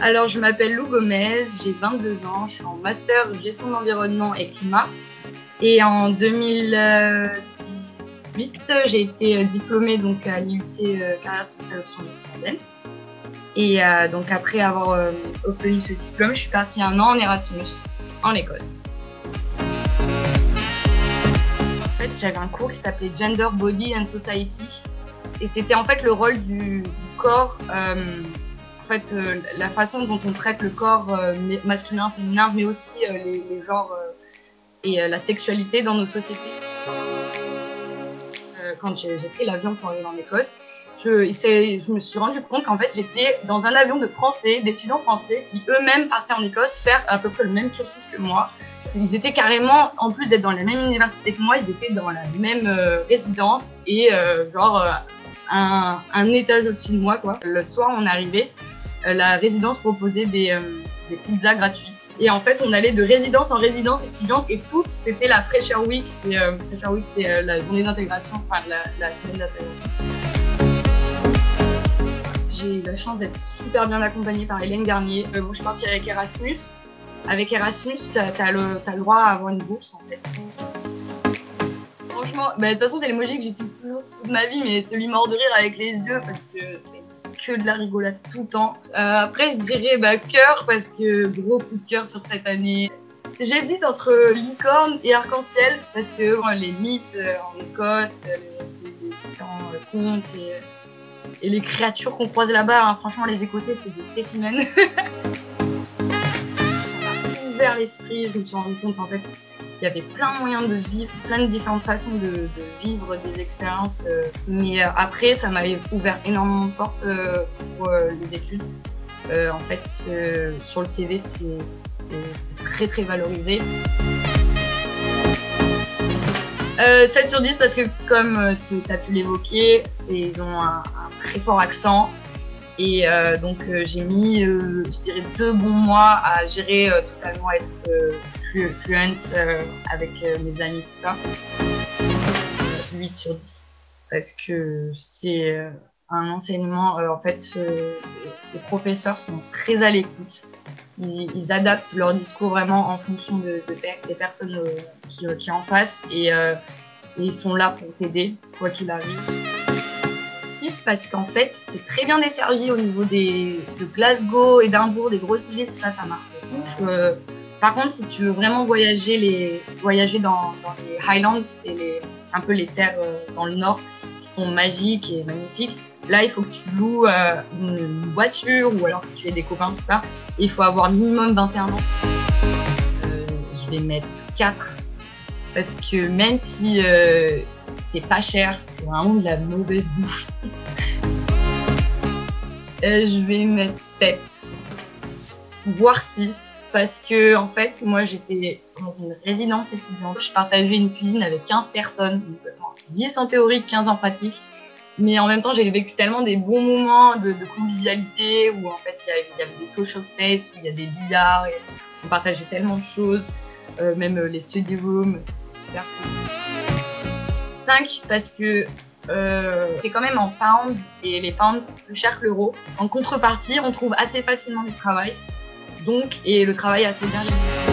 Alors, je m'appelle Lou Gomez, j'ai 22 ans, je suis en master gestion de l'environnement et climat. Et en 2018, j'ai été diplômée donc, à l'IUT Carrière Sociale Option Citadelle. Et donc après avoir obtenu ce diplôme, je suis partie 1 an en Erasmus, en Écosse. En fait, j'avais un cours qui s'appelait Gender, Body and Society. Et c'était en fait le rôle du corps, en fait, la façon dont on traite le corps masculin, féminin, mais aussi les genres et la sexualité dans nos sociétés. Quand j'ai pris l'avion pour aller en Écosse, je me suis rendu compte qu'en fait j'étais dans un avion de Français, d'étudiants français qui eux-mêmes partaient en Écosse faire à peu près le même cursus que moi. Ils étaient carrément, en plus d'être dans la même université que moi, ils étaient dans la même résidence et un étage au-dessus de moi, quoi. Le soir, on arrivait, la résidence proposait des pizzas gratuites. Et en fait, on allait de résidence en résidence étudiante et toutes, c'était la Fresher Week. Fresher Week, c'est la journée d'intégration, enfin la semaine d'intégration. J'ai eu la chance d'être super bien accompagnée par Hélène Garnier. Bon, je suis partie avec Erasmus. Avec Erasmus, t'as le droit à avoir une bourse, en fait. Franchement, de toute façon, c'est l'emoji que j'utilise toujours toute ma vie, mais celui mort de rire avec les yeux, parce que c'est que de la rigolade tout le temps. Après, je dirais cœur, parce que gros coup de cœur sur cette année. J'hésite entre licorne et arc-en-ciel, parce que les mythes en Écosse, les différents contes et les créatures qu'on croise là-bas, hein, franchement, les Écossais, c'est des spécimens. Ça m'a ouvert l'esprit, je me suis rendu compte qu'en fait, il y avait plein de moyens de vivre, plein de différentes façons de vivre des expériences. Mais après, ça m'avait ouvert énormément de portes pour les études. En fait, sur le CV, c'est très très valorisé. 7 sur 10 parce que, comme tu as pu l'évoquer, ils ont un très fort accent. Et donc, j'ai mis, je dirais, 2 bons mois à gérer totalement, être fluent avec mes amis, tout ça. 8 sur 10 parce que c'est un enseignement, en fait, les professeurs sont très à l'écoute. Ils adaptent leur discours vraiment en fonction des personnes qui en face et ils sont là pour t'aider, quoi qu'il arrive. 6 parce qu'en fait, c'est très bien desservi au niveau de Glasgow, Édimbourg, des grosses villes, ça marche ouf. Par contre, si tu veux vraiment voyager dans les Highlands, c'est un peu les terres dans le nord qui sont magiques et magnifiques. Là, il faut que tu loues une voiture ou alors que tu aies des copains, tout ça. Et il faut avoir minimum 21 ans. Je vais mettre 4 parce que même si c'est pas cher, c'est vraiment de la mauvaise bouffe. Je vais mettre 7, voire 6. Parce que, en fait, moi, j'étais dans une résidence étudiante. Je partageais une cuisine avec 15 personnes, donc 10 en théorie, 15 en pratique. Mais en même temps, j'ai vécu tellement des bons moments de convivialité où, en fait, il y avait des social space, où il y a des billards, et on partageait tellement de choses. Même les study rooms, c'était super cool. 5, parce que c'est quand même en pounds, et les pounds, c'est plus cher que l'euro. En contrepartie, on trouve assez facilement du travail. Donc, et le travail est assez bien rémunéré.